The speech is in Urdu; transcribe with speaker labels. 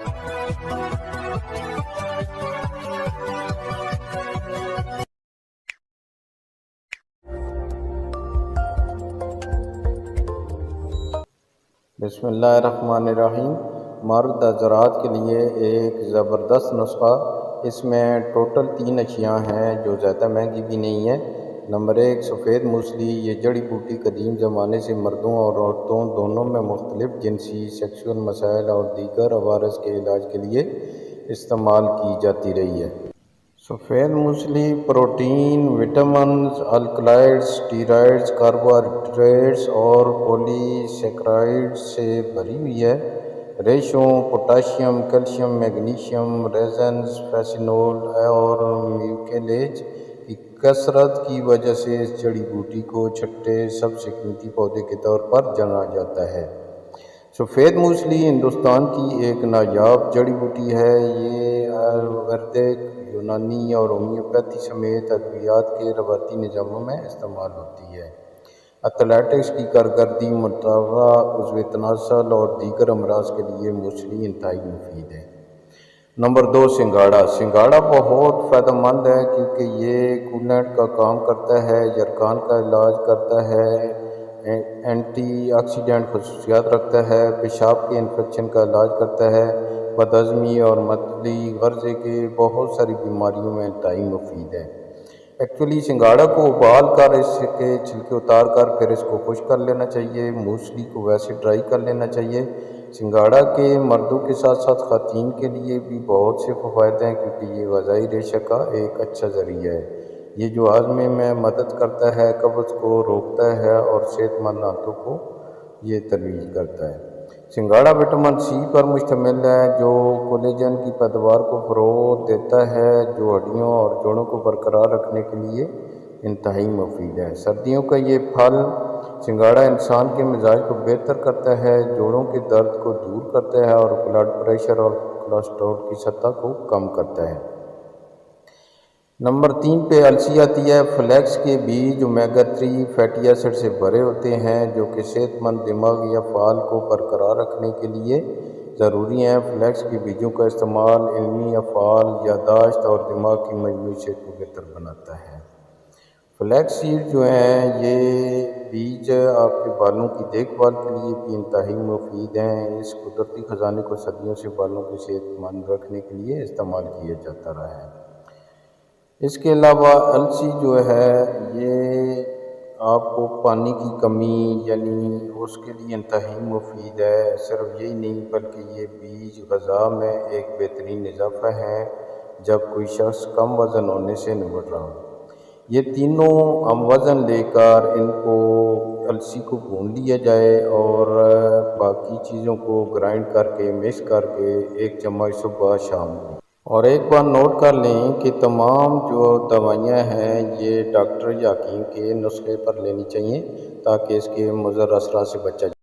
Speaker 1: بسم اللہ الرحمن الرحیم۔ مرد حضرات کے لیے ایک زبردست نسخہ۔ اس میں ٹوٹل 3 اشیاء ہیں جو زیادہ مہنگی بھی نہیں ہیں۔ نمبر 1 سفید موسلی۔ یہ جڑی بوٹی قدیم زمانے سے مردوں اور عورتوں دونوں میں مختلف جنسی سیکسول مسائل اور دیگر عوارض کے علاج کے لیے استعمال کی جاتی رہی ہے۔ سفید موسلی protein, vitamins, alkaloids, steroids, carbohydrates اور پولی سیکرائڈز سے بھری ہوئی ہے۔ ریشوں، پوٹاشیم، کیلشیم، میگنیشیم، ریزنز، فیسینول اور میوکیلیج کی کثرت کی وجہ سے اس جڑی بوٹی کو چھٹے سب سے قیمتی پودے کے طور پر جانا جاتا ہے۔ سفید موسلی ہندوستان کی ایک نایاب جڑی بوٹی ہے۔ یہ آیورویدک، یونانی اور ہومیوپیتھی سمیت ادویات کے روایتی نظاموں میں استعمال ہوتی ہے۔ ایتھلیٹکس کی کارکردگی، متنوع عضو تناسل اور دیگر امراض کے لیے موسلی انتہائی مفید ہے۔ نمبر 2 سنگھاڑا۔ سنگھاڑا بہت فائدہ مند ہے کیونکہ یہ کولنٹ کا کام کرتا ہے، یرقان کا علاج کرتا ہے، اینٹی آکسیڈنٹ خصوصیات رکھتا ہے، پیشاب کے انفیکشن کا علاج کرتا ہے، بد ہضمی اور معدلی غرضے کے بہت ساری بیماریوں میں انتہائی مفید ہے۔ ایکچولی سنگھاڑا کو ابال کر اس کے چھلکے اتار کر پھر اس کو خشک کر لینا چاہیے۔ موسلی کو ویسے ڈرائی کر لینا چاہیے۔ سنگھاڑا کے مردوں کے ساتھ ساتھ خواتین کے لیے بھی بہت سے فوائد ہیں کیونکہ یہ غذائی ریشہ کا ایک اچھا ذریعہ ہے۔ یہ جو ہاضمے میں مدد کرتا ہے، قبض کو روکتا ہے اور صحت مند دانتوں کو یہ ترویج کرتا ہے۔ سنگھاڑا وٹامن سی پر مشتمل ہے جو کولیجن کی پیداوار کو فروغ دیتا ہے، جو ہڈیوں اور جوڑوں کو برقرار رکھنے کے لیے انتہائی مفید ہے۔ سردیوں کا یہ پھل سنگھاڑا انسان کے مزاج کو بہتر کرتا ہے، جوڑوں کے درد کو دور کرتا ہے اور بلڈ پریشر اور کولیسٹرول کی سطح کو کم کرتا ہے۔ نمبر 3 پہ السی آتی ہے۔ فلیکس کے بیج اومیگا 3 فیٹی ایسڈ سے بھرے ہوتے ہیں جو کہ صحت مند دماغی افعال کو برقرار رکھنے کے لیے ضروری ہیں۔ فلیکس کے بیجوں کا استعمال علمی افعال، یادداشت اور دماغ کی مجموعی صحت کو بہتر بناتا ہے۔ فلیکس سیڈ جو ہیں یہ بیج آپ کے بالوں کی دیکھ بھال کے لیے بھی انتہائی مفید ہیں۔ اس قدرتی خزانے کو صدیوں سے بالوں کو صحت مند رکھنے کے لیے استعمال کیا جاتا رہا ہے۔ اس کے علاوہ السی جو ہے یہ آپ کو پانی کی کمی یعنی اس کے لیے انتہائی مفید ہے۔ صرف یہی نہیں بلکہ یہ بیج غذا میں ایک بہترین اضافہ ہے جب کوئی شخص کم وزن ہونے سے نمٹ رہا ہو۔ یہ تینوں ہم وزن لے کر ان کو السی کو بھون لیا جائے اور باقی چیزوں کو گرائنڈ کر کے مکس کر کے 1 چمچ صبح شام کو، اور ایک بار نوٹ کر لیں کہ تمام جو دوائیاں ہیں یہ ڈاکٹر یا حکیم کے نسخے پر لینی چاہیے تاکہ اس کے مضر اثرات سے بچا جائے۔